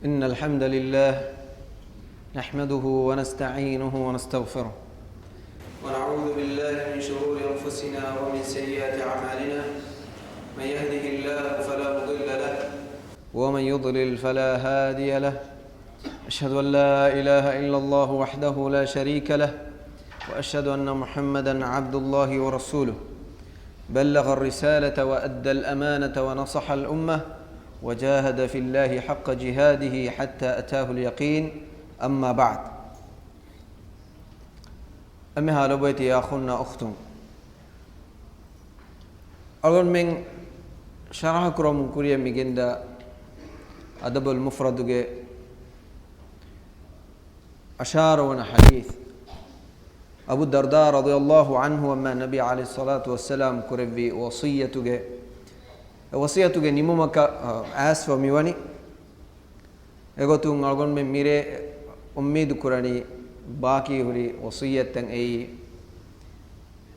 إن الحمد لله نحمده ونستعينه ونستغفره ونعوذ بالله من شرور أنفسنا ومن سيئات أعمالنا من يهده الله فلا مضل له ومن يضلل فلا هادي له أشهد أن لا إله إلا الله وحده لا شريك له وأشهد أن محمدا عبد الله ورسوله بلغ الرسالة وأدى الأمانة ونصح الأمة وجاهد في الله حق جهاده حتى أتاه اليقين أما بعد أمها لبيت يا أخونا أختم أقول من شرح كرم كوريا ميجندا أدب المفرد أشار ون حديث أبو الدرداء رضي الله عنه وما النبي عليه الصلاة والسلام كربي وصيتك نمومك أسف ميواني එගොතුන් අල්ගොන් මෙ මිරේ උම්මීදු කුරණි ಬಾಕಿ ಹುರಿ ವಸಿಯತ್ತಂ ಏಯಿ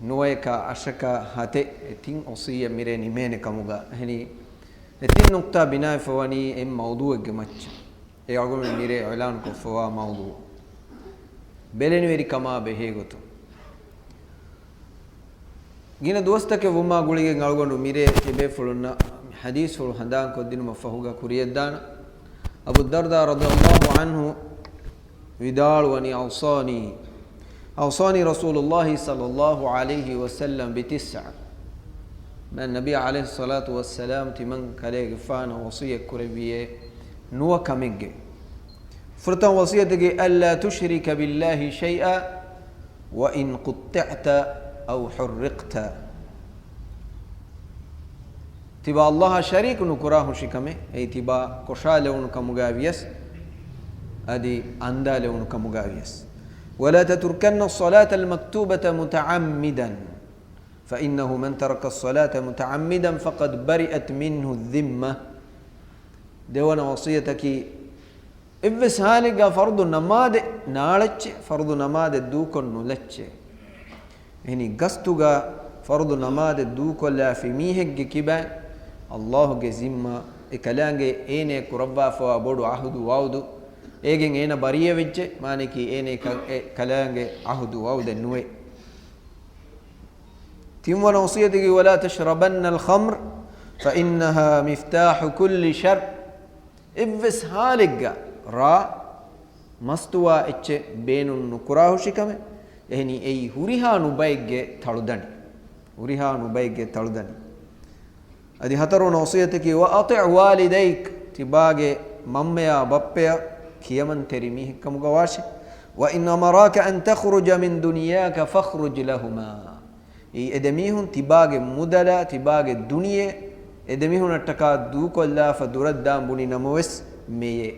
ನುವಯಕ ಅಶಕ ಹತೆ ಎತಿನ್ ವಸಿಯ ಮಿರೆ ನಿಮೇನೆ ಕಮುಗ ಹೆನಿ ಎತಿನ್ ನುಕ್ತಾ ಬಿನಾ ಫವನಿ ಎಂ ಮೌದುಗೆ ಮಚ್ಚ ಎ ಅಲ್ಗೊನ್ ಮಿರೆ ಇಲಾನ್ ಕೊ ಫವಾ ಮೌದು ಬೆಲೆನಿ ವೆರಿ ಕಮಾ ಬೆಹೆಗೊತು ಗಿನ ದೋಸ್ತಕ್ಕೆ ವುಮಾ ಗುಳಿಗೆ ಅಲ್ಗೊಂಡು ಮಿರೆ ಎಬೆ ಫುಳುನ್ನ ಹದೀಸ್ ಫುಳು ಹಂದಾನ್ ಕೊದ್ದಿನ ಮಫಹುಗ ಕುರಿಯದ್ದಾನ أبو الدرداء رضي الله عنه ودال وني أوصاني رسول الله صلى الله عليه وسلم بتسع من النبي عليه الصلاة والسلام تمن كليك فانا وصية كربية نوى كمج فرتا وصيتك ألا تشرك بالله شيئا وإن قطعت أو حرقت تبا الله شريك نكراه شكمه أي تبا كشال ونكمجاويس أدي أندال ونكمجاويس ولا تتركن الصلاة المكتوبة متعمدا فإنه من ترك الصلاة متعمدا فقد برئت منه الذمة دوانا وصيتك إبس هالك فرض نماد نالج فرض نماد دوكن نلج يعني قصتك فرض نماد دوكن لا في ميهك كبا الله جزيما إكلانجي إني كربا فوا بدو عهد واودو إيجين إنا بريه وجه مانكي إني كلانجي عهد واود النوي تيمون وصيتك ولا تشربن الخمر فإنها مفتاح كل شر إبس هالك را مستوى إتش بين النكراه شكمه يعني أي هوريها نبايج تلودني أدي هترون وصيتك وأطع والديك تباغي مميا بابيا كيمن ترميه كم قواش وإن أمراك أن تخرج من دنياك فاخرج لهما إدميهن تباغي مدلا تباغي الدنيا إدميهن اتكا دوك الله فدرد دام بني نموس مي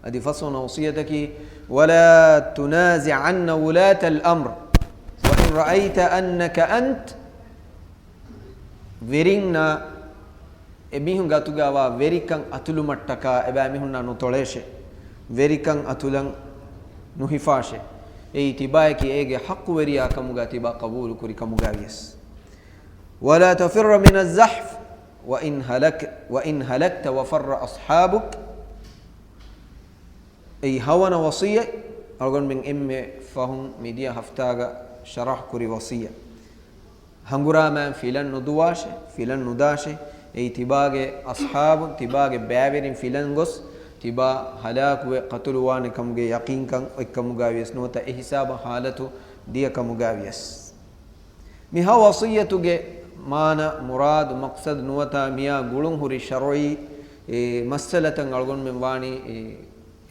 أدي فصل وصيتك ولا تنازعن ولاة الأمر وإن رأيت أنك أنت වෙරින්නා එමිහුන් ගතුගාවා වෙරිකන් අතුළු මට්ටකා එබෑ මිහුන්නා නොතොලේෂේ වෙරිකන් අතුලන් නුහිෆාෂේ ඒ තිබායකි ඒගේ හක්කු වෙරියා කමුගා තිබා කබූල් කුරි කමුගා වියස් ولا تفر من الزحف وإن هلكت وفر أصحابك أي هون وصية أقول من فهم ميديا هفتاغا شرح كري وصية هنغرامان فيلن ندواشه فيلن نداشه اي تباغي اصحاب تباغي بابرين فيلن غس تبا هلاك وقتل وان كمغي يقين كان كمغاويس نوتا حساب حالته دي كمغاويس مي ها وصيتوغي مانا مراد مقصد نوتا ميا غولون هوري شرعي مسألة غلغون من واني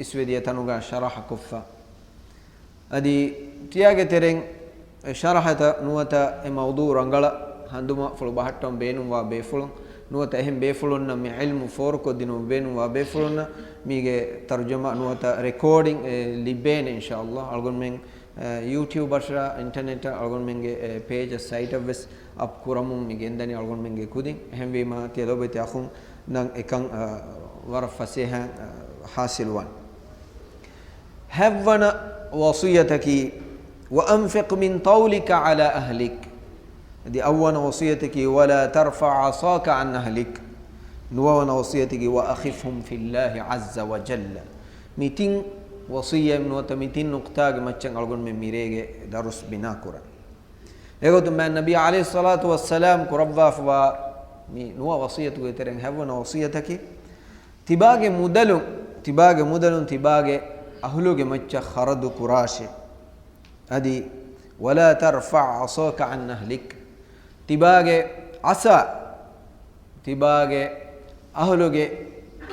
اسوديه تنوغا شرح كفا ادي تياغي ترين شرحت نوتا موضوع رنگلا هندما فلو بحتم بينم وبيفلون نوتا هم بيفلون مي علم فورك دينو بينم وبيفلون ميغه ترجمه نوتا ريكوردينغ لبين ان شاء الله الگون من يوتيوب اشرا انترنت الگون من پيج سايت بس اب كورم ميگه اندني الگون من كودين هم بما تيلوبت اخون نان اكن ورفسها حاصل وان هفنا وصيتك وأنفق من طولك على أهلك دي أول وصيتك ولا ترفع عصاك عن أهلك نوان وصيتك وأخفهم في الله عز وجل ميتين وصية من وتميتين نقطة مچن ألقون من ميريج درس بنا كورا يقول ما النبي عليه الصلاة والسلام كربا فوا مي نوا وصيتك ترين هفنا وصيتك تباغ مدلون تباغ أهلوك مچ خرد كراشي هذه ولا ترفع عصاك عن أهلك تباغ عصا تباغ أهلوك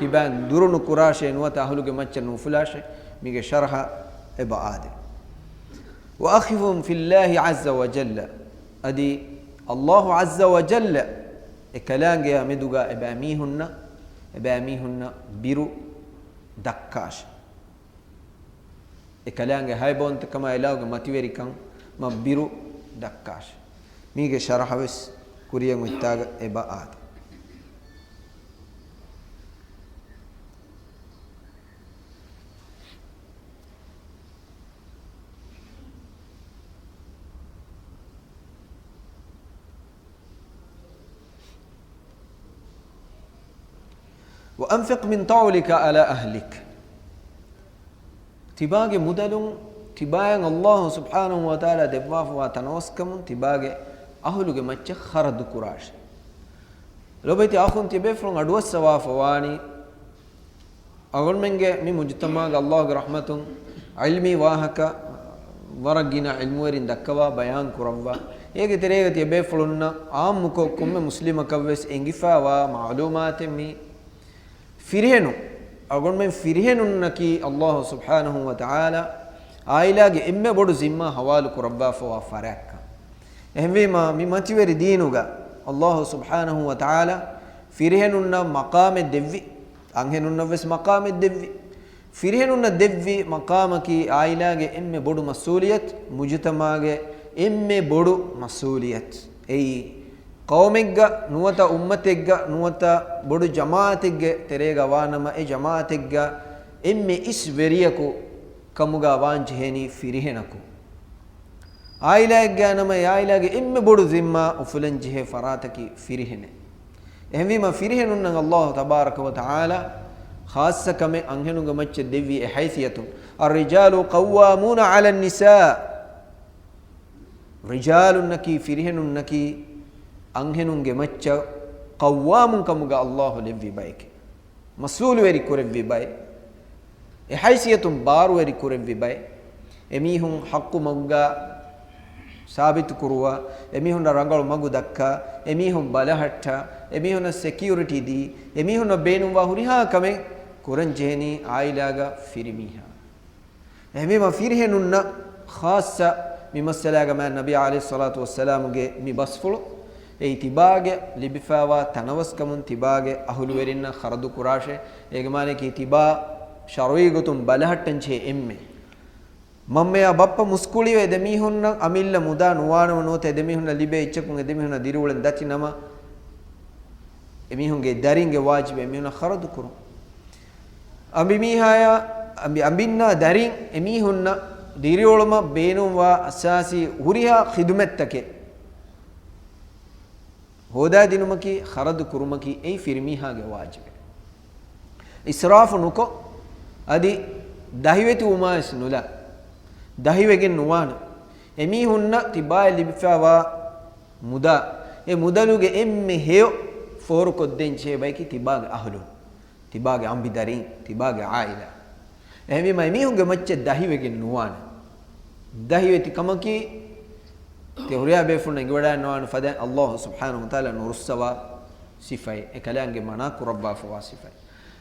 كبان درون كراشي نوات أهلوك مچ نوفلاشي ميجي شرحة إبعاد وأخفهم في الله عز وجل أدي الله عز وجل إكلان يا مدوغا إباميهن بيرو دكاش إكلان هاي بونت كما إلاوغ ماتيوري كان ما بيرو دكاش ميجي شرحة بس كوريا متاغ إبعاد وأنفق من طولك على أهلك تباغي مدلون تباغي الله سبحانه وتعالى دباف وتنوسكم تباغي أهلك مچ خرد كراش لو بيتي أخون تبفرون أدوى السوا فواني أقول منك مي مجتمع الله رحمة علمي واهك ورقنا علم ورين دكوا بيان كروا يجي تريغ تبفرون عام مكو كم مسلم كويس إنجفا ومعلومات مي فرهنو أقول من فرهنو نكي الله سبحانه وتعالى آيلاغ إمّا بدو زمّا حوالك ربّا فوا فرق إهمي ما ممتور دينوغا الله سبحانه وتعالى فرهنو مقام الدفي أنهنو نفس مقام الدفي فرهنو الدفي مقامك آيلاغ إمّا بدو مسؤولية مجتمعك إمّا بدو مسؤولية أي قومك نوتا أمتك نوتا بدو جماعتك تريغا وانما اي جماعتك امي اسوريكو كمغا وانجهني فريهنكو آيلاك نما آيلاك امي بدو ذمة وفلنجه فراتك فريهن اهمي ما فريهن الله تبارك وتعالى خاصة كمي انهنو مچ ديوي حيثية الرجال قوامون على النساء رجال نكي فريهن نكي أنهنونge مچ قوامون كمغا الله لوي بايك مسؤول وري كوربي باي حيثية بار وري كوربي باي اميهم حق مغا ثابت كروا اميهم رنگل مغو دكا اميهم بالهټا اميهم سيكيورتي دي اميهم بينو وهريها كمي كورن جهني عائلاغا فيرميها اميما فيرهنن خاصة ممسلاغا ما النبي عليه الصلاة والسلام مي بسفلو ඒ තිබාගේ ලිබිෆාවා තනවස්කමුන් තිබාගේ අහුළු වෙරින්න khරදු කුරාෂේ ඒගමානේ කී තිබා ශරොයි ගතුම් බලහට්ටන් ඡේ එම්මේ මම්මයා බප්ප මුස්කුලි වේ දෙමිහුන්න අමිල්ල මුදා නුවානව නොතේ දෙමිහුන්න ලිබේ ඉච්චකුන් දෙමිහුන්න දිරුවලෙන් දචි නම එමිහුන්ගේ දරින්ගේ වාජිබ එමිහුන්න khරදු කුරු අඹිමිහාය අඹින්නා දරින් එමිහුන්න දිරිවලම බේනුවා අසාසි හුරියා ඛිදුමත්තකේ هودا دينومكي خرد كرومكي اي فرميها واجب اسراف نكو ادي دهيوتي وماس نولا دهيوگن نوان امي هن تباي لبفوا muda e mudaluge emme heyo foru kodden che bayki tibage ahlu tibage ambidarin tibage aila ehmi mai mihunge macce dahiwege nuwan dahiweti kamaki te huriya be funna ngwada nuwan fada Allah subhanahu wa ta'ala nursawa sifai e kalange mana ku rabba fa sifai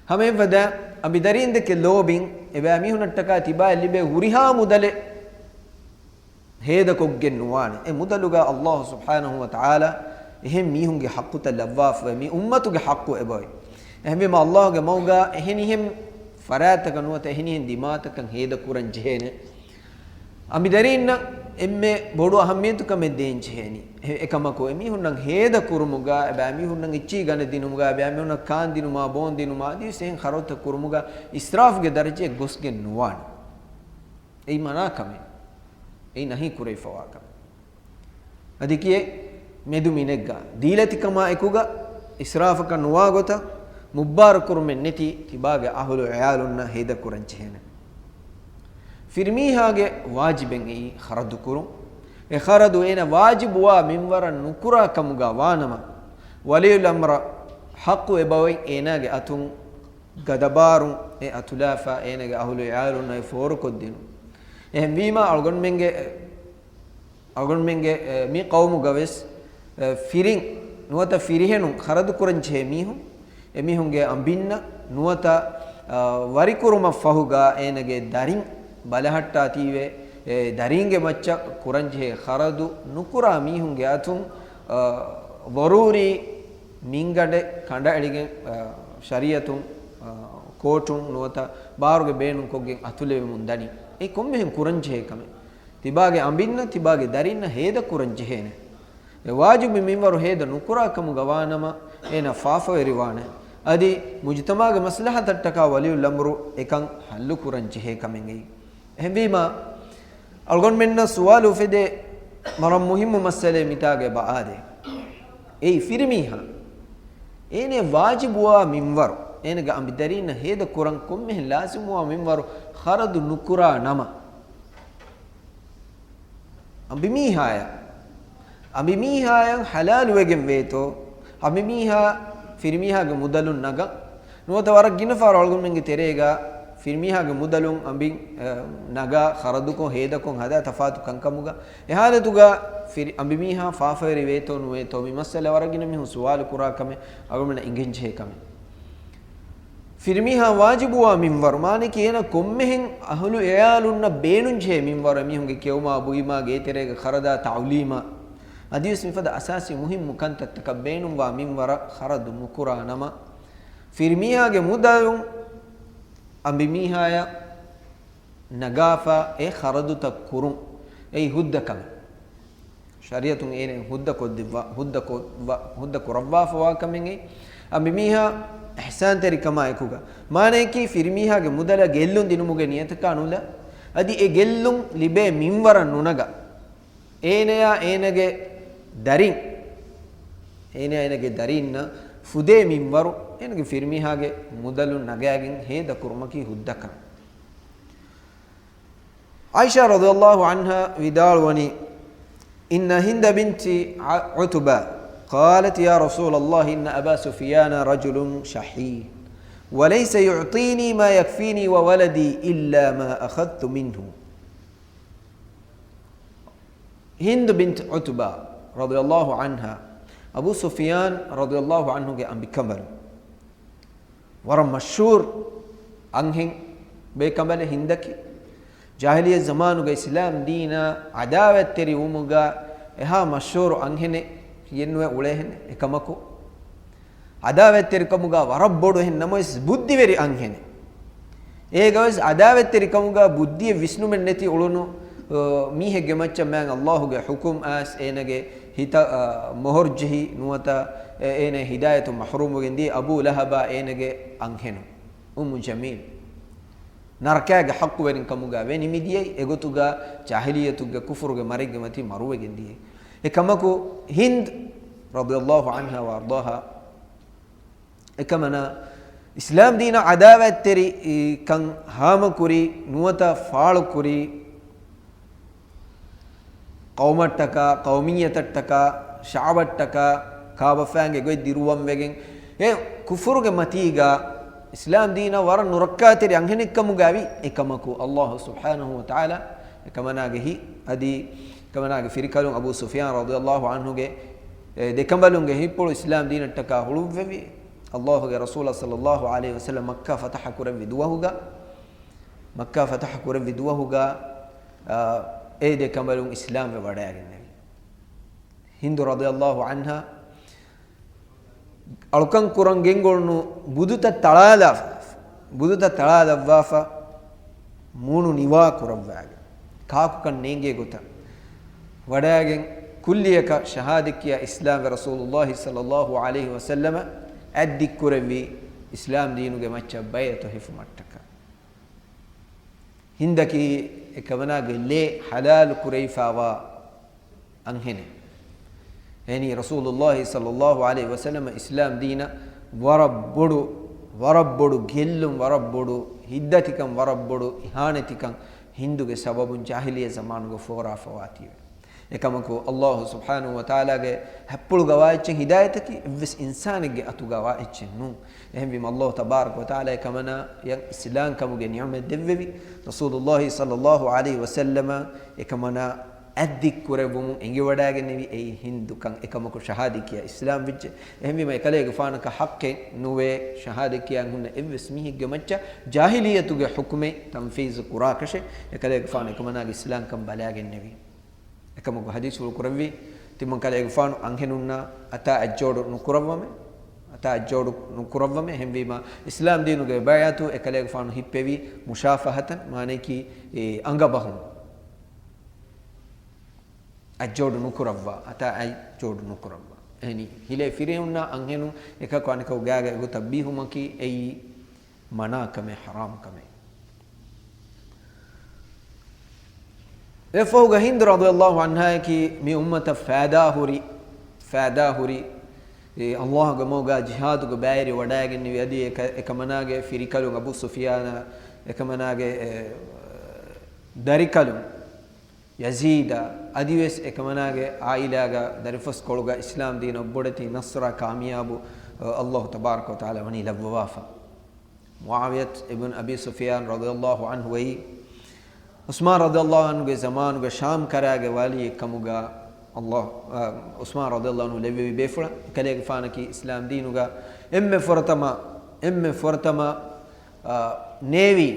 hame fada ambidarin de ke lobin e ba mihun taka tiba libe huriha mudale هيدا كوجن نواني مدلوجا الله سبحانه وتعالى هم ميهم جي حقه تلواف ومي أمته جي حقه إبوي هم ما الله جي موجا هنيهم فراتك نوته هنيهم دماتك هيدا كورن جهنه أمي دارين إمّe بودو أهميته كم الدين جهني إكما كو أمي هون هيدا كورموجا أبامي هون إتشي غان دينوموجا أبامي هون كان دينوما بون دينوما دي سين خروت كورموجا إسراف جي درجة غوس جي نوان أي منا كمي ඒ නැහැ කුරේ ෆවාක අදිකියේ මෙදු මිනෙග්ගා දීලතිකම එකුග ඉස්රාෆක නුවා ගොත mubbar kurumen neti tibage ahulu ayalunna heda kuranchehena firmihage wajiben ei kharadu kurun e kharadu ena wajibuwa minwara nukura kamuga wanama waliyul amra haqqu ebawai enage atun gadabarun e atulafa enage ahulu ayalunna e foru koddinu ehem wima algon menge mi qawmu gaves firin nuwata firihenun kharadu kuranche mihun emihunge ambinna nuwata warikuruma fahuga enage darin balahatta tiwe daringe macca kuranche kharadu nukura mihunge atun waruri mingade kanda elige shariyatun kotun nuwata baruge beenun koggen atuleve mundani e kommehen kuranche kame tibage ambinna tibage darinna heda kuranche hene e wajibi minwaru heda nukura kamu gawanama ena fafa eriwane adi mujtamaage maslahatattaka waliyul amru ekan hallu kuranche he kamengei ehbima algon menna suwalu fide maram muhimmu masale mitage baade ei firmiha ene wajibuwa minwaru enega ambidarina heda kuran komme lazimuwa minwaru kharadu nukura nama ambimihaya halal wegen veto ambimiha firmiha ge mudalun naga nuwata warak gina far algon menge terega firmiha ge mudalun ambin naga kharaduko hedako hada tafatu kankamuga ehalatuga ambimiha faferi veto nuveto mi masala warak gina mi suwal kura kame agomena ingenje kame firmiha wajibuwa minwar mane kiyena kommehen ahlu ayalunna beenunje minwar mihunge kewma buima ge terega kharada ta'lima adis mifada asasi muhim mukanta takabbenum wa minwar kharadu nukura nama firmiha ge mudalun ambimihaya nagafa e kharadu takurun ei huddakam shariyatun ene hudda kurawwa fa kamenge ambimiha ihsan teri kama ekuga mane ki firmiha ge mudala gellun dinumuge niyataka anula adi e gellun libe minwara nunaga eneya enege darinna fude minwaru enege firmiha ge mudalu nagagen heda kurmaki huddaka Aisha radhiyallahu anha vidalwani inna Hinda binti Utba قالت يا رسول الله إن أبا سفيان رجل شحيح وليس يعطيني ما يكفيني وولدي إلا ما أخذت منه هند بنت عتبة رضي الله عنها أبو سفيان رضي الله عنه أم بكمل ورم مشهور أنهن بكمل هندك جاهلية زمان إسلام دينا عداوة تري ومغا إها مشهور أنهن yennuwe ulehen ekamaku adavetterikamuga warabbodu hen namois buddiveri anhene egawes adavetterikamuga buddiye visnumen neti ulunu mihe gemaccha man Allahuge hukum as enage hita mohorjehi nuwata ene hidayatu mahrumugendi Abu Lahaba enage anhenu jamil narkaga haqqu werin kamuga weni midiyai egotuga jahiliyatuga kufruge marige mati maruwegendi ekamaku Hind radhiyallahu anha wa ardaha ekamana islam dina adawat teri kan hama kuri nuwata faal kuri qawmattaka qawmiyattattaka sha'abattaka kabafange goy diruwam wegen e kufurge matiga islam dina war nurakka teri anhenekkamugavi ekamaku Allah subhanahu wa ta'ala ekamana gehi adi kamanaga firkalun Abu Sufyan radhiyallahu anhu ge dekambalunge hippolu islam dinattaka huluvvevi Allahuge Rasul sallallahu alaihi wasallam Makkah fataha kuravvi duwahuga e dekambalun islam ve wadayaginne Hindu radhiyallahu anha alkan kuran gengolnu buduta taladavvafa munu niwa kuravvaga kaaku kan nenge gota wadagen kulliyaka shahadikiya islam ve rasulullah sallallahu alaihi wasallam addikkurevi islam deenuge macca bayato hifumattaka hindaki ekavanaga le halal kurayfawa anhene yani rasulullah sallallahu alaihi wasallam islam deena warabbodu ವರಬ್ಬೊಡು ಗೆಲ್ಲುಂ ವರಬ್ಬೊಡು ಹಿದ್ದತಿಕಂ ವರಬ್ಬೊಡು ಇಹಾನತಿಕಂ ಹಿಂದುಗೆ ಸಬಬುಂ ಜಾಹಿಲಿಯ ಜಮಾನುಗೆ ಫೋರಾಫವಾತಿವೆ එකමකෝ අල්ලාහ් සුබ්හානහු වතාලාගේ හැප්පුළු ගවාච්චෙන් හිදායතකි එවස් ඉන්සානෙක්ගේ අතු ගවාච්චෙන් නු එහෙම විම අල්ලාහ් තබාරක වතාලා එකමන යම් ඉස්ලාම් කමුගේ නියමෙ දෙවෙවි රසූලුල්ලාහ් සල්ලල්ලාහු අලයිහි වසල්ලම එකමන අද්දික් කරවමු එංගෙ වඩාගෙන නෙවි ඒ හින්දුකන් එකමකෝ ෂහාදිකිය ඉස්ලාම් විච්ච එහෙම විම එකලේගේ ෆානක හක්කේ නුවේ ෂහාදිකියන් හුන්න එවස් මිහිගේ මච්ච ජාහිලියතුගේ හුකුමේ තන්ෆීස් කුරාකෂේ එකලේගේ ෆාන එකමනගේ ඉස්ලාම් කම් බලාගෙන නෙවි එකමක හදීසුල් කුරවි තිමන් කලේ ගෆානු අංහෙනුන්නා අත අජ්ජෝඩු නුකුරවම අත අජ්ජෝඩු නුකුරවම හෙම්වීම ඉස්ලාම් දීනුගේ බයතු එකලේ ගෆානු හිප්පෙවි මුෂාෆහතන් මානේ කි අංගබහුම් අජ්ජෝඩු නුකුරවවා අත අජ්ජෝඩු නුකුරවවා එනි හිලේ ෆිරිහුන්නා අංහෙනු එක කවනික උගාගේ ගොතබ්බීහුමකි එයි මනාකම හරාම් කම එෆෝග හින්ද රදියල්ලාහු අන්හා කි මි උම්මත ෆාදාහුරි අල්ලාහ් ගමෝගා ජිහාදුගේ බෑරි වඩාගෙන නිවැදී එකමනාගේ ෆිරිකලු අබු සුෆියාන එකමනාගේ දරිකලු යසීද අදිවස් එකමනාගේ ආයිලාගා දරිෆස් කොළුගා ඉස්ලාම් දීන ඔබ්බොඩති නස්රා කාමියාබු අල්ලාහ් තබාරක වතාලා වනි ලබ්වවාෆා මුආවියත් ඉබ්න් අබි සුෆියාන් රදියල්ලාහු අන්හු වයි උස්මාන් රදියල්ලාහු අන්හුගේ zamanuge sham karage wali kamuga Allah Usman radiyallahu anhu levi befula kalege fanaki islam dinuga emme fortama nevi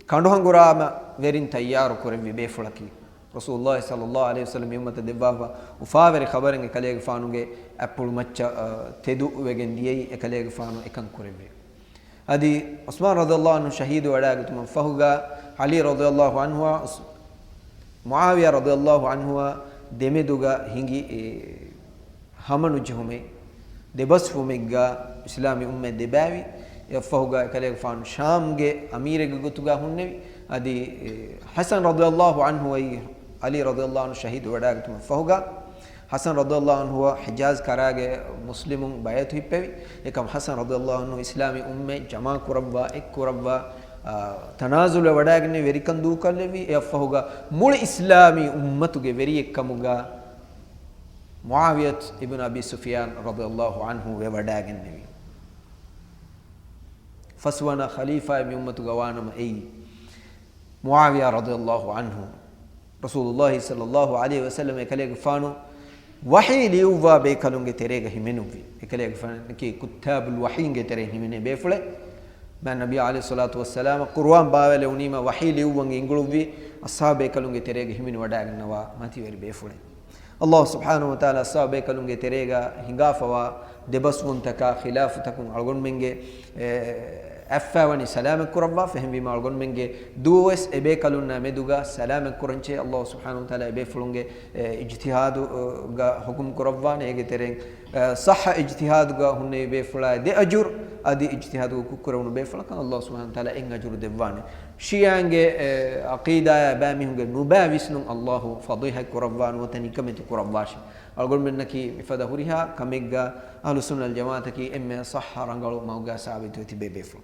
kanduhangurama verin tayyaru kurvi befulaki Rasulullah sallallahu alaihi wasallam ummata debaba ufaveri khabarenge kalege fanuge appulu macca tedu wegen diyei kalege fanu ekan kurvi adi Usman radiyallahu anhu shahidu wadagatuma fahuga Ali radiyallahu anhu Muawiya radiyallahu anhu demeduga hingi hamanu jume debas fumegga islami umme debawi yafahuga kale fan shamge amire gutuga hunnevi adi Hasan radiyallahu anhu wa Ali radiyallahu anhu shahid wadagatuma fahuga Hasan radiyallahu anhu Hijaz karage muslimun bayat hippevi ekam Hasan radiyallahu anhu islami umme jama kurabba ek kurabba තනාසුල වඩාගෙන වෙරිකන් දූ කල්ලෙවි එෆහුගා මුල් ඉස්ලාමී උම්මතුගේ වෙරි එක්කමුගා මුආවියත් ඉබ්න් අබී සුෆියාන් රදියල්ලාහු අන්හු වේ වඩාගෙන නෙවි ෆස්වන ඛලීෆා මි උම්මතුගා වානම එයි මුආවියා රදියල්ලාහු අන්හු රසූලුල්ලාහි සල්ලල්ලාහු අලයිහි වසල්ලම එකලෙග ෆානු වහී ලියුවා බේකලුන්ගේ තෙරේග හිමෙනුවි එකලෙග ෆාන කි කුතාබුල් වහීන්ගේ තෙරේ හිමෙනේ බේෆුලේ ما النبي عليه الصلاة والسلام قرآن باوله ونيما وحي ليوان ينقلوبي أصحابه كلونجي تريغا همين وداغ نوا ما تيوري بيفولي الله سبحانه وتعالى أصحابه كلونجي تريغا هنغافوا دبسون تكا خلاف تكون ألغون منجي أفاوني سلام كربا فهم بما ألغون منجي دوس إبه كلونا مدوغا سلام كرنشي الله سبحانه وتعالى إبه فلونجي اجتهاد حكم كربا نيجي ترين صح اجتهاد هن إبه فلا دي أجر adi ijtihadu kukurunu befala kan Allah subhanahu wa ta'ala en ajuru devwane shiyange aqida bamihunge nubawisnun Allah fadhiha kurawwan watani kameti kurawwashi algol mennaki ifada huriha kamegga ahlus sunnah al jamaata ki emme sahha rangalu mawga sabitu tibebefu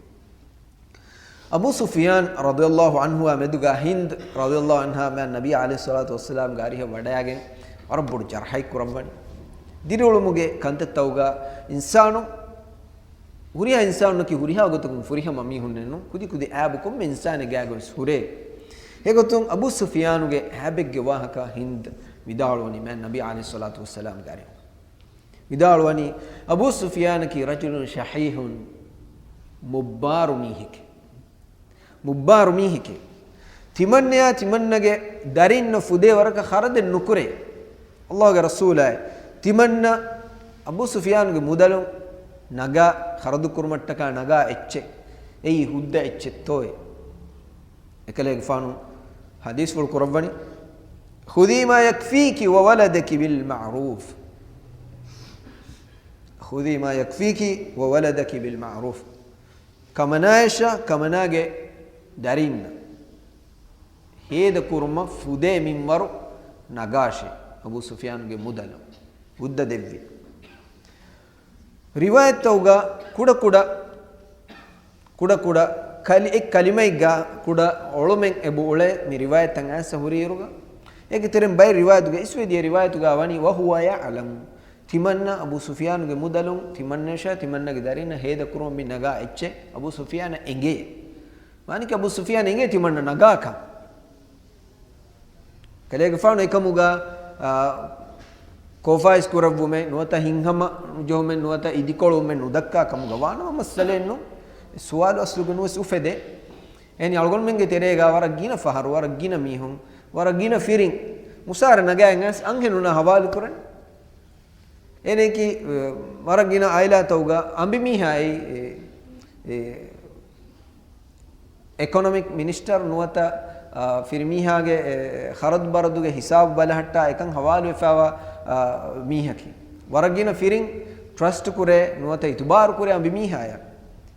Abu Sufyan radhiyallahu anhu ameduga Hind radhiyallahu anha ma nabi alayhi salatu wassalam gariha wadayagen arabbud jarhay kurawwan dirulumuge kantatawga insanu huriha insanu ki huriha gotum furiha mami hunnenu kudi kudi abu kom insane gagos hure hegotum Abu Sufyan ge habegge wahaka Hind vidalwani man nabi alayhi salatu wassalam gari vidalwani Abu Sufyan ki rajulun shahihun mubbaru mihike timannage darinna fude waraka kharade nukure Allah ge rasulay timanna Abu Sufyan ge mudalum naga kharadu kurmattaka naga ecche ei hudda echettoy ekale gfanu hadis wal qurawani khudi ma yakfiki wa waladaki bil ma'ruf khudi ma yakfiki wa waladaki bil ma'ruf kamanaisha kamanage darinna heda kurma fude minwaru nagashi Abu Sufyan ge mudalam hudda devvi ರಿವಾಯತ್ ತೌಗ ಕುಡ kuda kuda kali ek kalimai ga kuda olumen ebu ule mi riwayat tan asa huriruga ek terem bay riwayat ga iswe di riwayat ga wani wa huwa ya'lam timanna Abu Sufyan ge mudalun timanna sha timanna ge darina heda kurum mi naga ecche Abu Sufyan enge mani ke Abu Sufyan enge timanna naga ka kale ge faano ekamuga kofa iskuravvume nuata hinghama jomen nuata idikolumen udakka kamuga wana masalenno suwalu aslugu nuwas ufede eni algon menge terega wara gina faharu wara gina mihun wara gina firing musara nagangas angenuna hawalu kuran ene ki wara gina aila tawga ambi mihai economic minister nuata firmihage kharad baraduge hisab balahatta ekan hawalu efawa mihaki wara gina firing trust kure nuata itubar kure ambi mihaya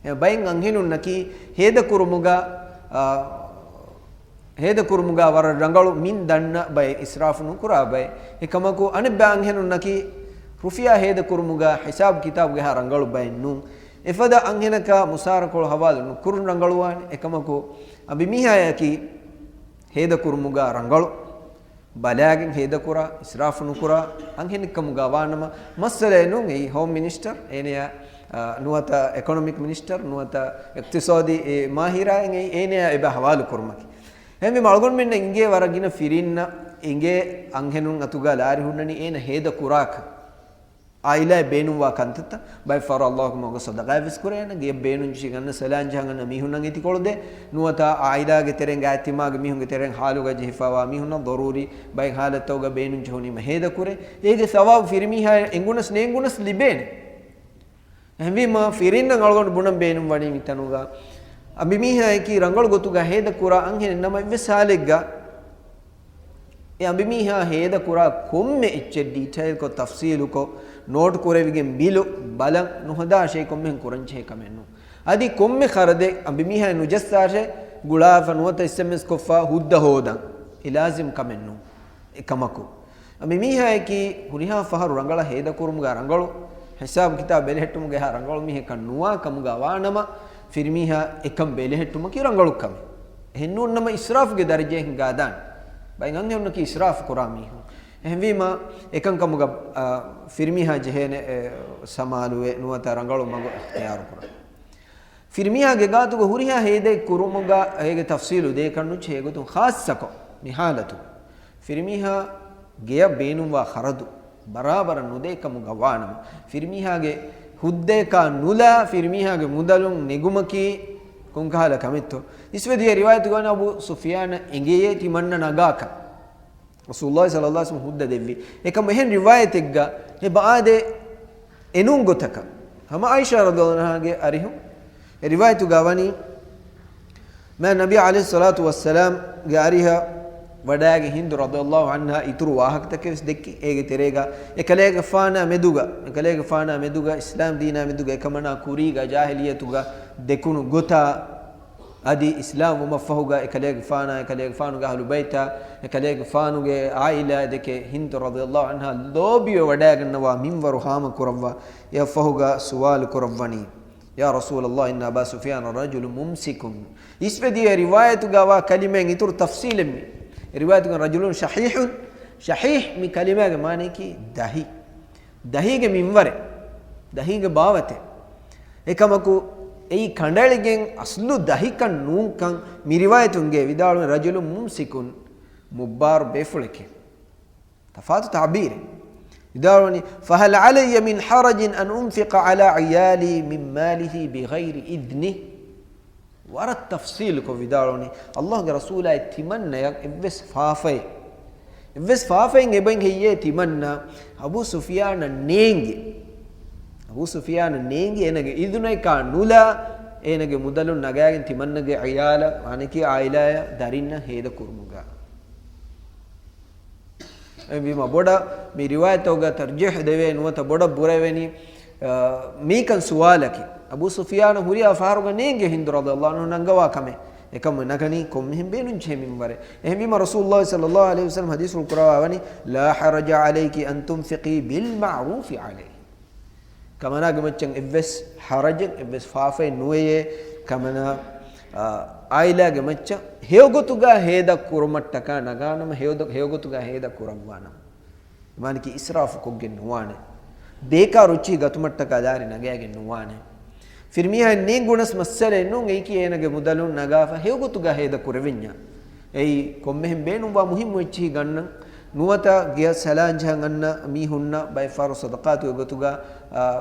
bayin anghinu naki heda kurumuga war rangalu min danna bay israf nu kura bay ekamaku anibba anghinu naki rufiya heda kurumuga hisab kitab ge rangalu bay nu efada anghenaka musarakol hawal nu kurun rangalu wan ekamaku abimihaya ki heda kurumuga rangalu balagin heda kura israf nu kura anghenikamuga wanama masale nu ei home minister enia nuata economic minister nuata iqtisadi mahira ene eba hawalu kurmaki hemi malgon minna inge waragina firinna inge anghenun atuga lari hunnani ena heda kuraka aila beenum wa kantata by for allah mo go sadaqa vis kurena ge beenun jiganna salan jangana mihunnan eti kolde nuata aila ge terenga atima ge mihun ge tereng halu ge jifawa mihunna daruri by halatoga beenun joni maheda kure ege sawab firmiha engunas nengunas libene Hemima firinna ngalgon bunam beenum wani mitanuga abimiha eki rangal gotuga heda kura anghen nama vesalegga e abimiha heda kura komme icche detail ko tafsil ko note korevigen bilu balan nuhada shay kommen kuranche kamennu adi komme kharade abimiha nujassashe gulafa nuwata sms kofa hudda hodan ilazim kamennu ekamaku abimiha eki huriha fahar rangala heda kurumuga rangalu hisab kitab belehettum ge rangalu mihe kannuwa kamuga wanama firmiha ekam belehettum ki rangalu kam hennu nama israf ge darje gadan baingan hennu ki israf kurami ehvima ekan kamuga firmiha jehene samaluwe nuata rangalu mago ikhtiyar kura firmiha ge gatu go huriha hede kurumuga hege tafsilu de kannu chegutun khassako mihalatu firmiha ge beenum wa kharadu barabar nudekamuga wanam firmihage huddeka nula firmihage mudalun negumaki kunkahala kamitto iswediya riwayat gona Abu Sufyan engeye timanna nagaka Rasulullah sallallahu alaihi wasallam hudda devvi ekam hen riwayat egga he baade enun gotaka hama Aisha radhiyallahu anha ge arihu riwayat gawani ma nabi alaihi salatu wassalam ge ariha wadaage hindu radhiyallahu anha ituru wahak takes dekki ege terega ekalege faana meduga islam deena meduga ekamana kuriga jahiliyatuga dekunu gota adi islam mafahuga ekalege faanuga ahlu baita ekalege faanuge aila deke hindu radhiyallahu anha lobiyo wadaagnawa minwaru hama kurawwa yafahuga suwal kurawwani ya rasulullah inna aba sufyan rajulun mumsikun isfedi riwayatuga wa kalimen ituru tafsilan riwayat kan rajulun shahihun shahih mi kalima ge mane ki dahi ge minware dahi ge bawate ekamaku ei kandaligen aslu dahi kan nun kan mi riwayatun ge vidalun rajulun mumsikun mubbar befuleke tafatu ta'bir vidaluni fahal alayya min harajin an unfiqa ala iyali min malihi bighairi idni wara tafsil ko vidaloni Allah ge rasula timanna yak evs faafai ngeben hiye timanna Abu Sufyan nenge enage idunai ka nula enage mudalun nagagen timanna ge ayala aniki ailaya darinna heda kurmuga bima boda mi riwayat oga tarjih deve nuata boda buraveni mi kan suwalaki Abu Sufyan huriya faruga nenge hindu radhiyallahu anhu nangawa kame ekam nagani kom hembelun chemin bare ehmima Rasulullah sallallahu alaihi wasallam hadisul qurawani la haraja alayki an tunfiqi bil ma'ruf alayhi kamana gamachang evves haraj evves faafai nuye kamana ailage macca heogotuga heda kurumattaka naganama heogotuga heda kuramwana maniki israfu koggen nuwane beka ruchi gatumattaka dari nagage nuwane firmiha ne gunas masale nun eiki enage mudalun nagafa heogotuga heda kurevenya ei kommehem beenum wa muhimmu echi gannan nuwata giya salanjhan anna mihunna by faru sadaqatu egotuga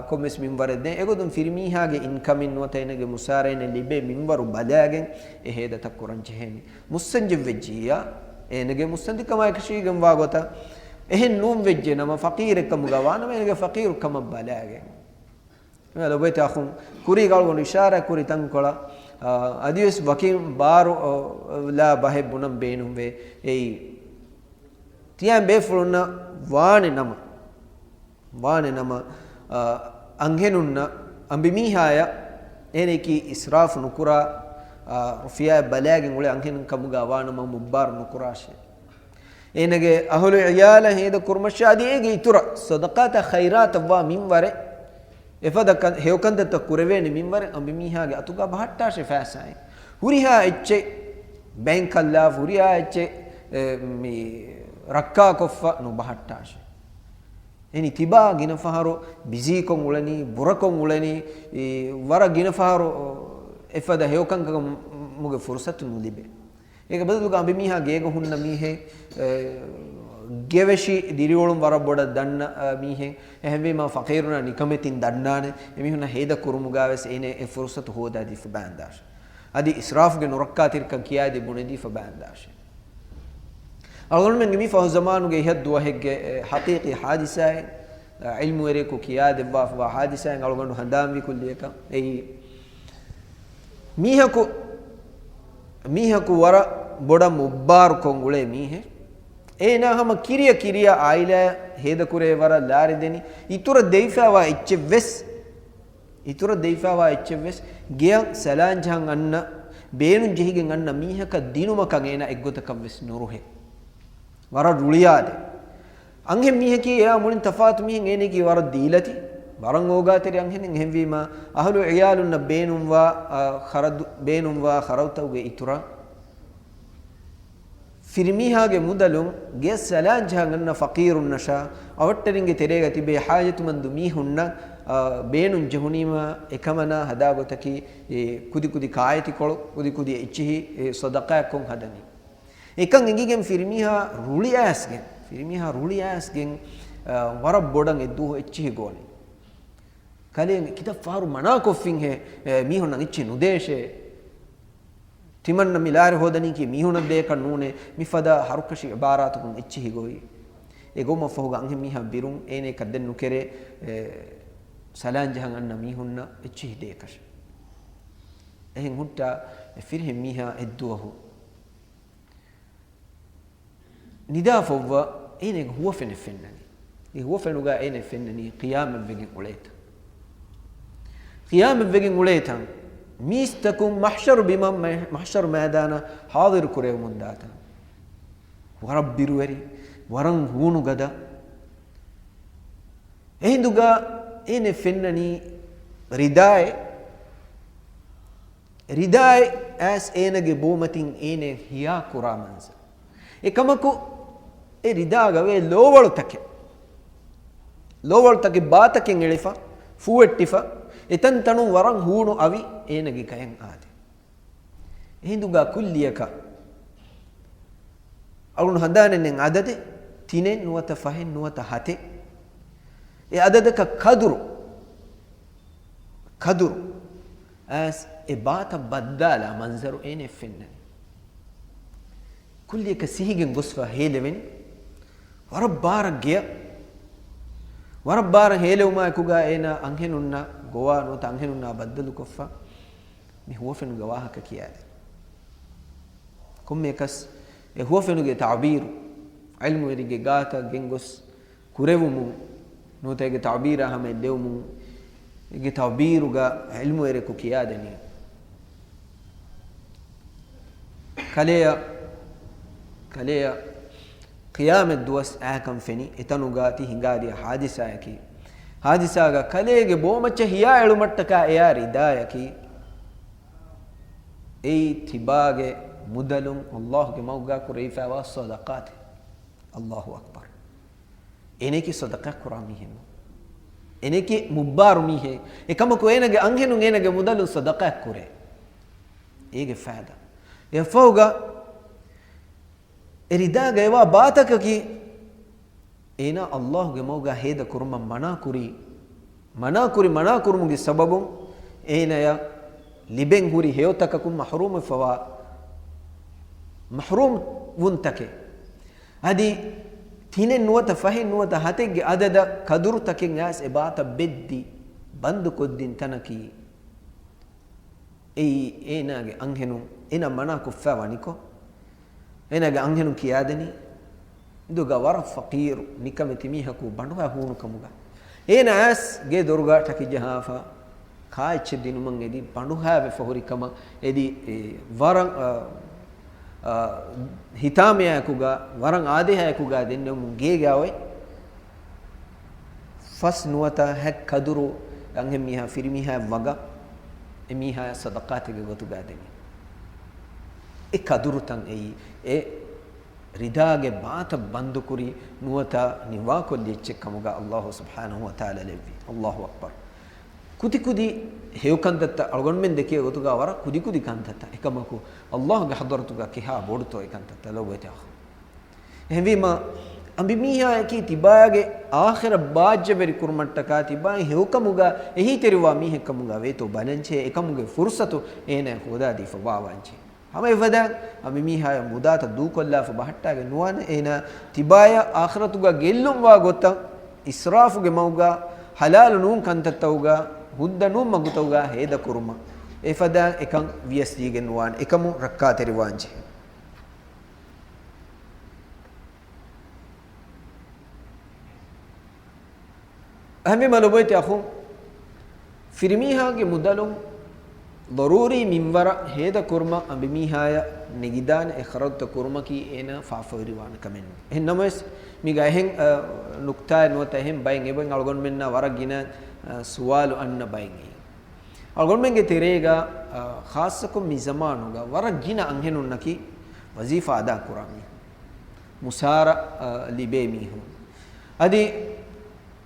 kommes minwaredde egodun firmihage income nuwata enage musarene libe minwaru badagen e heda takkuranche heni mussanje vejjiya enage mussandikama ekshigem wagota ehen num vejje nama faqir ekam gawana enage faqir kam badagen melo beta akhun kuri galgon ishara kuri tankola adius wakim baru la bahebunam beenum ve ei tiyan befulunna waane nama anghenunna ambimihaya eneki israf nukura rufiya balagin ule anghenun kamuga waanama mubbar nukurashe enage ahlu iyala heda kurmashadi ege itura sadaqata khairat wa minware efada heokandata kureveni minware ambimihage atuga bahattashe fasai huriha ecche bank alla huriha ecche mi rakka koffa no bahattashe eni tiba gina faharo busy kon ulani burakon ulani wara gina faharo efada heokan ka muge fursat nu libe eka badalu ga bimiha gega hunna mihe geveshi diriolum wara boda danna mihe ehve ma faqiruna nikametin dannane emihuna heda kurumuga wes ene e fursat hoda di fabandash adi israf ge no rakka tirkan kiyade bunedi fabandash أقول من جميع فهو زمانه يهد وهيك حقيقي حادثة علم وريكو كياد باف وحادثة قالوا إنه هندام في كل يكا أي ميهكو ورا بودا مبار كونغولي ميه أنا هم كيريا عائلة هيدا كوري ورا لاري دني يتورا ديفا وا إتشفس جيان سلان جهان أننا بينو جهيجن أننا ميهكا دينو ما كعينا إجوتا كمس نوره wara ruliyade anghe miheki ya mulin tafat mihin eneki wara dilati barang ogateri anghe hemwima ahlu iyalun beenum wa kharawtauge itura firmihage mudalum ge salan janganna faqirun nasha awatteringe terega tibe hajatu mandu mihunna beenun jehunima ekamana hadagotaki kudi kaayati kolu kudi ichihi sadaqa kon hadani ekan engigem firmiha ruli asgen warab bodan eddu echi gole kale kita faru mana koffin he mihun nang ichi nudeshe timanna milare hodani ki mihun de kan nune mifada harukashi ibaratu kun echi goyi egoma foga anghe miha birun ene kadden nukere salan jahan anna mihunna echi de kash ehin hutta firhe miha edduhu nida fowwa ene huwa fennani huwa fenuga ene fennani qiyam vegin uleta mistakum mahshar bima mahshar madana hadir kure mundata warabbiru wari waran hunu gada ehinduga ene fennani ridae as enage bomatin ene hiya kuramanza ekamaku e ridaga we lowolu take bataken elifa fuettifa etan tanu waran hunu avi enagi kayen ade hinduga kulliyaka alun handanen adade tinen nuwata fahen nuwata hate e adadaka kaduru as e bata badala manzaru ene fennani kulliyaka sihigen gosfa heleven warabbar helewma kuga ena anghenunna gowa no tanghenunna baddalu koffa mi huwafen gawaha ka kiyade komme kas e huwafen ge ta'bir ilmu erige gata gengos kurevumu no tege ta'bira hame dewmu ge ta'biru ga ilmu ere ku kiyade ni kaleya قيام الدوس أكم فني إتنوغاتي هنغادي حادثة كي حادثة كا كليغ بومچ هيا علمتكا يا ردايا كي ei tibage mudalum Allahge mawga kuraifa wa sadaqat Allahu akbar eneki sadaqa kurami hem eneki mubbar mihe ekam ko enage anhenun enage mudalu sadaqa kure ege faida ya fauga eridaga ewa bataka ki ena Allahge mawga heda kurma mana kurumuge sababun ena ya liben huri heyotakakum mahrum fawa mahrum wuntake adi tinen nuwata fahin nuwata hatege adada kaduru taken as ebata beddi bandu koddin tanaki ei enage anhenu ena mana ko fawaniko enage anhenu kiyadeni duga war faqir nikameti mihaku banduha hunu kamuga ena as ge durga takijahafa kaich dinumang edi banduha fahuri kama edi warang hitamaya kuga warang adehaya kuga denne mun ge gawe fas nuwata hak kaduru anghe miha firmiha waga emiha sadaqati ge gotu ga deni e kaduru tan e ridage baata bandu kuri nuwata niwa ko lecche kamuga Allah subhanahu wa ta'ala levi Allahu akbar kuti kudi heyukantatta algon men deke gotuga wara kudi kudi kantatta ekamaku Allah ge hadratuga kiha bodto ekantatta lowete ehvima ambimiha ki tibage akhir bajje beri kurmattaka tibai heyukamuga ehi teriwa mi hekamuga veto bananche ekamuge fursatu ene khoda di fawawanche hama evada ambimiha mudata du kolla fa bahattage nuwana ena tibaya akhiratuga gellum wa gotta israfuge mauga halal nun kantattauga hudda num magutauga heda kurma efada ekam vsd gen wan ekamu rakka teriwanje ahme maluboyti akhu firmiha ge mudalum daruri minwara heda kurma ambimihaya negidana ekharat kurma ki ena fafari wan kamen ennames miga hen nukta no tahem bayin eben algon menna waragina suwalu anna bayin algon menge terega khasakum mi zamanuga waragina anhenun naki wazifa ada kurami musara libemi hu adi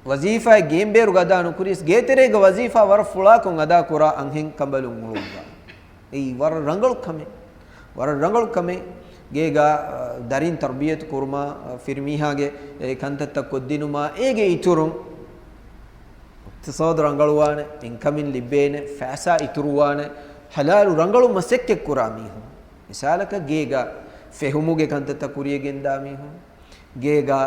wazifa gemberu gadanu kuris geterega wazifa war fulakon ada kura anhen kambalun nguluga ei war rangal kame gega darin tarbiyat kurma firmihage kantatta koddinuma ege iturun tisad rangalwane inkamin libene fasa ituruwane halalu rangalu masekke kurami hu misalaka gega fehumuge kantatta kuriyegen dami hu gega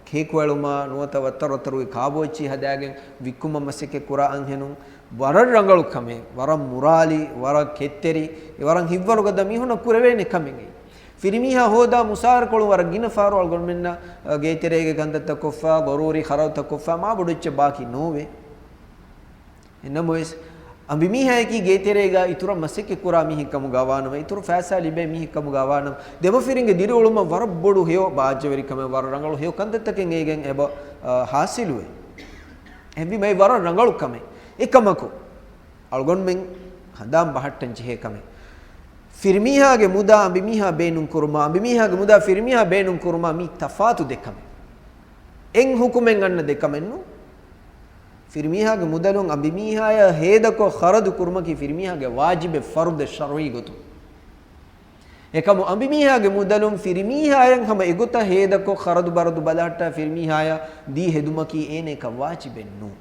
kekwaluma nuwata wattarotaru kaabochi hadagen vikuma maseke kura anhenun warar rangalu kame waram murali warak ketteri waran hivwaru gada mihuna kurevene kamenge firmiha hoda musar kolu war gina faru algon menna geeterege gandatta koffa goruri kharawta koffa ma boducce baki nove enamois ambimiha ki geeterega itura maseke kura mihi kamu gawanama itura fasa libe mihi kamu gawanama deba firinge diruluma war bodu heyo baajveri kame war rangalu heyo kandatta ken egen eba hasiluwe ebi mai war rangalu kame ekamaku algon men hadam bahattan chehe kame firmiha ge muda ambimiha beenun kurma ambimiha ge muda firmiha beenun kurma mi tafatu dekame en hukumen anna dekamennu firmiha ge mudalun ambimiha ya hedako kharadu kurma ki firmiha ge wajibe fard shar'i gotu ekamu ambimiha ge mudalun firmiha yan hama egota hedako kharadu baradu balatta firmiha ya di heduma ki ene ka wajibe nu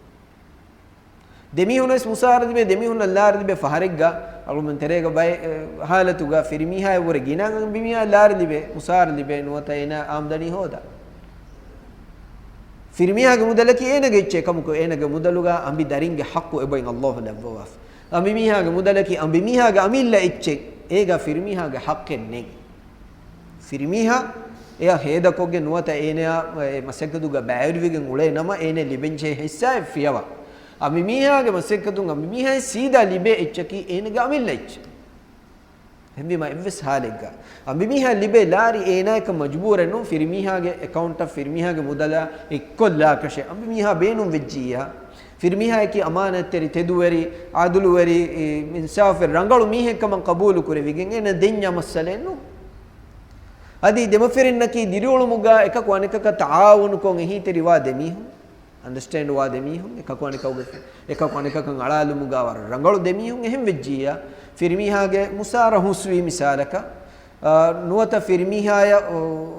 demihunas musardibe demihun lardibe faharigga alum terega bay halatuga firmiha wore ginang bimiha lardibe musardibe nuwataina amdani hoda firmiha ge mudalaki enage che kamuko enage mudaluga ambi daringe haqqu eboin Allah lavwaf ambimiha ge mudalaki ambimiha ge amilla ecche ega firmiha ge haqqen ne firmiha eya heda koge nuwata ena masakaduga bayrvigen ule nama ene libenche hissa fiyawa ambimiha ge masekatun ambimiha sida libe echki enage amilla ech hembima evs halega ambimiha libe lari ena ek majbur enu firmiha ge account of firmiha ge mudala ekkolla kashe ambimiha beenum vejjiya firmiha ki amanat teri teduweri aduluweri insaf rangalu mihekam qabulu kurevigen ena denya masalenu adi demaferinnaki diriolu muga ekak wanekaka taawun kon ehi teri wa demihu understand wa demihu ekak wanekauge ekak wanekakan alalu muga war rangalu demihu ehem vejjiya firmiha ge musara huswi misalaka nuwata firmihaya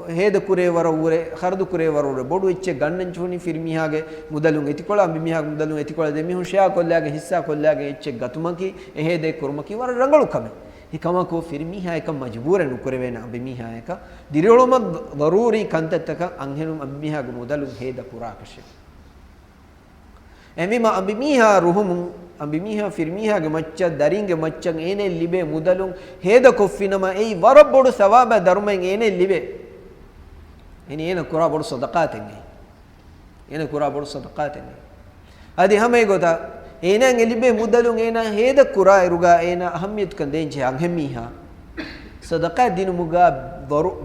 heda kurewara ure khardu kurewara ure bodu icche gannan chuni firmihage mudalun etikola ambimihage mudalun etikola demihun shaya kollage hissa kollage icche gatumaki ehede kurmaki war rangalu kame hikama ko firmihaya ka majburan ukurevena ambimihaya ka diroloma daruri kantataka anhenum ambimihage mudalun heda kurakashe emima ambimiha ruhum ambimiha firmihage macca daringe maccan ene libe mudalun heda koffinama ei warabodu sawaba darumen ene libe ene kura bodu sadaqaten ene kura bodu sadaqaten adi hame gota ene libe mudalun ena heda kura iruga ena ahamiyat kan denje anghemiha sadaqa dinumuga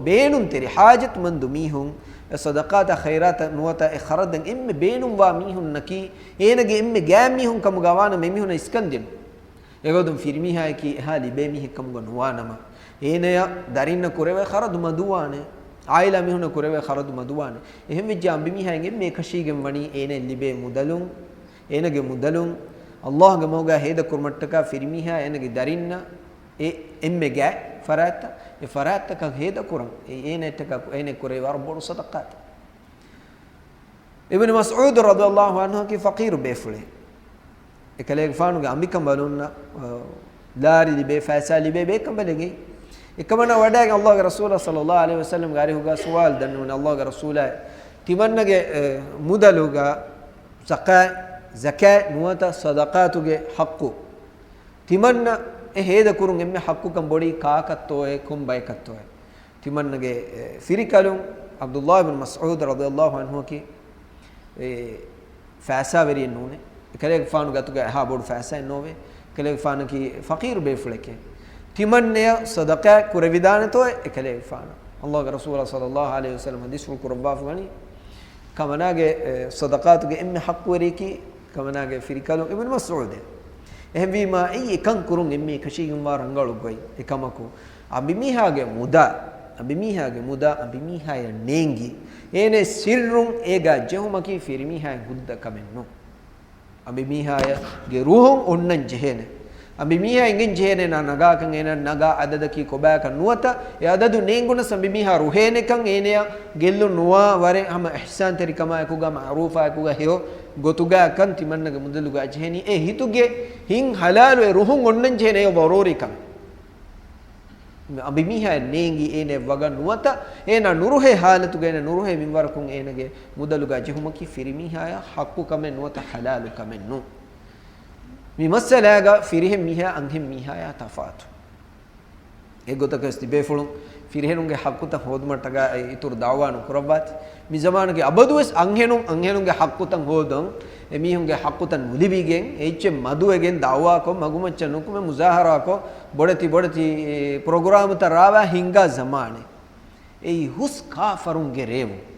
beenun teri hajat mandu mihun sadaqata khairata nuwata kharadan imme beenum wa mihun naki enage imme gam mihun kam gawana me mihun iskandin egodum firmiha ki hali be mihi kam gonwanama eneya darinna kureve kharadu maduwane aila mihun kureve kharadu maduwane ehem vijja ambimiha imme kashigem wani ene libe mudalun enage mudalun allah ge moga heda kurmattaka firmiha enage darinna imme ga farata e farata ka heda kuran ene taka ene kure war bodu sadaqat ibn mas'ud radhiyallahu anhu ki faqir befule ekale faanu ga ambikam balunna lari libe faisa libe be kambalege ekamana wada ga allah ga rasul sallallahu alaihi wasallam gari huga sual dannu allah ga rasula timannage mudaluga zakat nuwata sadaqatuge haqqu timanna heda kurun emme hakku kam bodi kaakattoe kum baykattoe timannage firikalum abdullah ibn mas'ud radhiyallahu anhu ki faasa veri nune kale faanu gatuga ha bodu faasa nove kale faanu ki faqir be fuleke timanne sadaqa kurevidane to kale faanu allah rasul sallallahu alaihi wasallam hadisul qurba fani kamanage sadaqatu ge emme hakku veri ki kamanage firikalum ibn mas'ud ehvima ei ekan kurun emme kashigum wa rangalu goi ekamako abimihage muda abimihaya nengi ene sirrun ega jehumaki firmihaya hudda kamenno abimihaya ge ruhun onnan jehene abimihaya ingen jehene na naga kan ena naga adadaki kobaka nuwata e adadu nenguna sambimiha ruhene kan eneya gellu nuwa ware hama ihsan tarikama kuga ma'rufa kuga heo gotuga kan timannage mudaluga jeheni e hituge hin halalu e ruhun onnan jehene e warori kan abimiha nengi ene waga nuwata ena nuruhe halatuge ene nuruhe minwarakun enage mudaluga jehumaki firimiha hakku kame nuwata halalu kame nu mi masalaga firihe miha anghem miha ya tafatu e gotaka stibefulun firhenunge hakkuta hodumataga itur dawanu kurabbat mi zamanage abadus anghenunge hakkutan hodon emihunge hakkutan mulibigen eche maduegen dawa ko magumaccha nukume muzahara ko bodati program tarawa hinga zamane ei hus kafarunge revu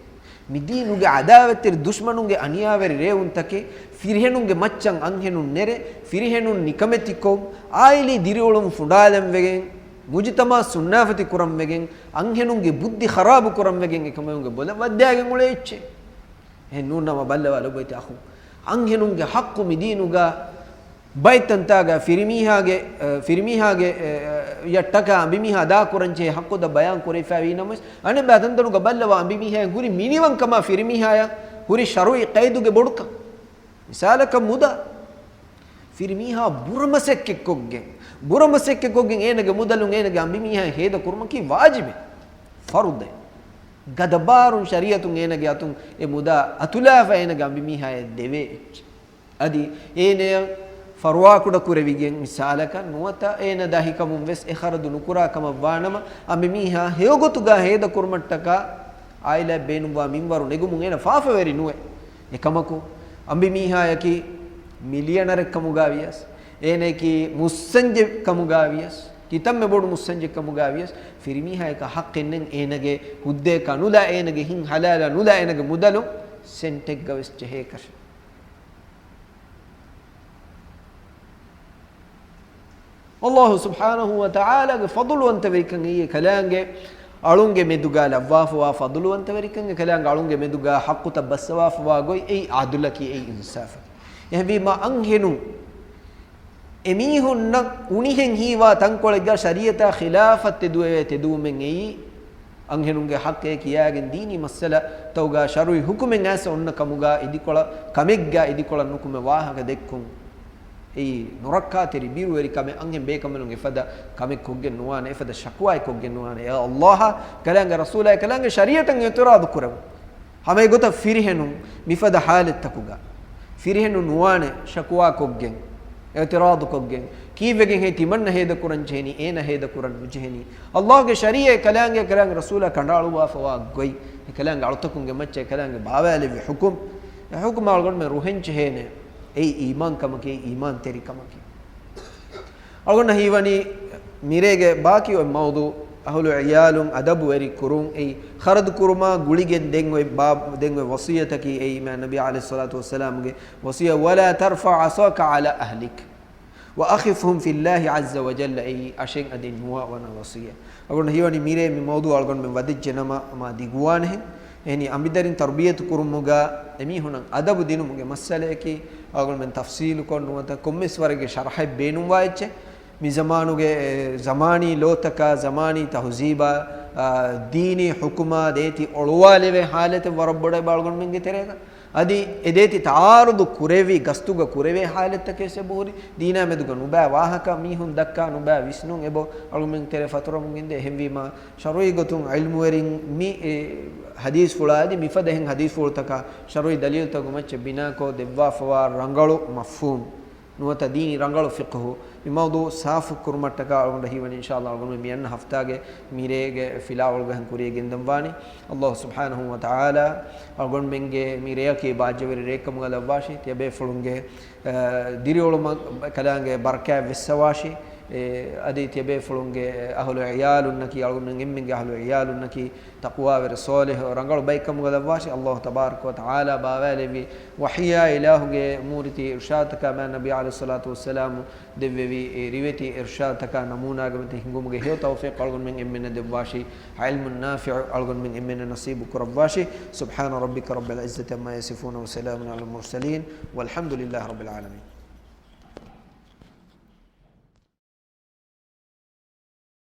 midinuge adawatir dushmanunge aniyaveri revun take firhenunge maccan anghenun nere firhenun nikametiko aili diriolum fundalem vegen mujtama sunnafati kuram vegen anghenunge buddhi kharab kuram vegen ekamunge bola wadyagen uleche he nunama ballawalo boyti akhu anghenunge haqqu midinuga baitantaga firmihage yattaka ambimiha da kuranche haqqu da bayan kurifa winamus ane batantanuga ballawa ambimiha guri minivan kama firmihaya guri sharui qaiduge boduka misalaka muda firmiha buramasekke koggen enage mudalun enage ambimiha heda kurmaki wajibe farude gadabarun shariatun enage atun e muda atulafa enage ambimiha deve adi ene farwa kuda kurevigen misalaka nuwata ena dahikamun ves e kharadu nukura kama wanama ambimiha heogotuga heda kurmattaka aila beenuwa minwaru negumun ena faafaveri nuwe ekamaku ambimiha yaki millionaire kamugavias ene ki mussanje kamugavias kitamme bodu mussanje kamugavias firmiha eka haqqennen enage hudde kanula enage hin halala nula enage mudalu sentek gavis chehe kash Allahu subhanahu wa ta'ala ge fadlu anta verikan e kalange alunge meduga lawwafa fadlu anta verikan e kalange alunge meduga haqqu tabassawa goi ei adulaki ei insaf ehbi ma anghenu emihun nak unihen hiwa tankolega shariata khilafat tedumen ei anhenunge hakke kiyagen dini masala tawga sharui hukumen asa onna kamuga idikola kamegga idikola nukume wahaga dekkun ei nurakka teri biru eri kame angen be kamelunge fada kame koggen nuwane efada shakwa koggen nuwane ya allah kalanga rasula kalanga shariatan yutiradu kuram hame gota firihenu mifada halat takuga firihenu nuwane shakwa koggen yutiradu koggen kivegen he timanna heda kuran jeni ena heda kuran mujheni allah ge sharia kalanga kalanga rasula kandalu wa fawa goi kalanga alutakunge macce kalanga bawale hukum hukum algon me ruhen chehene ei iman kamake iman teri kamake algon hiwani mirege baki o mawdu ahlu iyalum adabu eri kurun ei kharad kurma guligen dengwe bab dengwe wasiyataki ei ma nabi alayhi salatu wassalam ge wasiya wala tarfa asaka ala ahlik wa akhifhum fillahi azza wa jalla ei ashen adin huwa wana wasiya algon hiwani mire mi mawdu algon me wadijjenama ma diguwan he eni ambidarin tarbiyat kurumuga emi hunan adabu dinumuge masaleki agol men tafsil konnuwata kommiswarge sharh beenum waiche mi zamanuge zamani lotaka zamani tahziba dini hukuma deti olwaleve halate warabboda balgon menge terega adi edeti taarudu kurevi gastuga kureve halatake se bohuri dina meduga nuba wahaka mihun dakka nuba visnun ebo almen tere faturum inde hemwima sharui gotun ilmu erin mi hadis fuladi mifadahen hadis fultaka sharui dalil tagumach bina ko devwa fawa rangalu mafhum nuwata dini rangalu fiqhu mimawdu safu kurmataka algonda hiwani inshallah algonda miyanna haftage mirege filawol gahan kuriye gendamwani allah subhanahu wa ta'ala algon menge mireyake bajeveri rekam galwashi tebe fulunge dirioluma kalange barka visawashi adi tebe fulunge ahlu iyalun naki algon ngemmenge ahlu iyalun naki taqwa wa salih rangal baykam galwashi allah tabarak wa ta'ala bawalevi wahiya ilahuge muriti irshad kama nabi alayhi salatu wassalam devvi riveti irshad taka namuna gamti hingumge he tawfiq algon men emmena devwashi ilmun nafi' algon men emmena nasibu kurabwashi subhana rabbika rabbil izzati amma yasifun wa salamun alal mursalin walhamdulillahi rabbil alamin.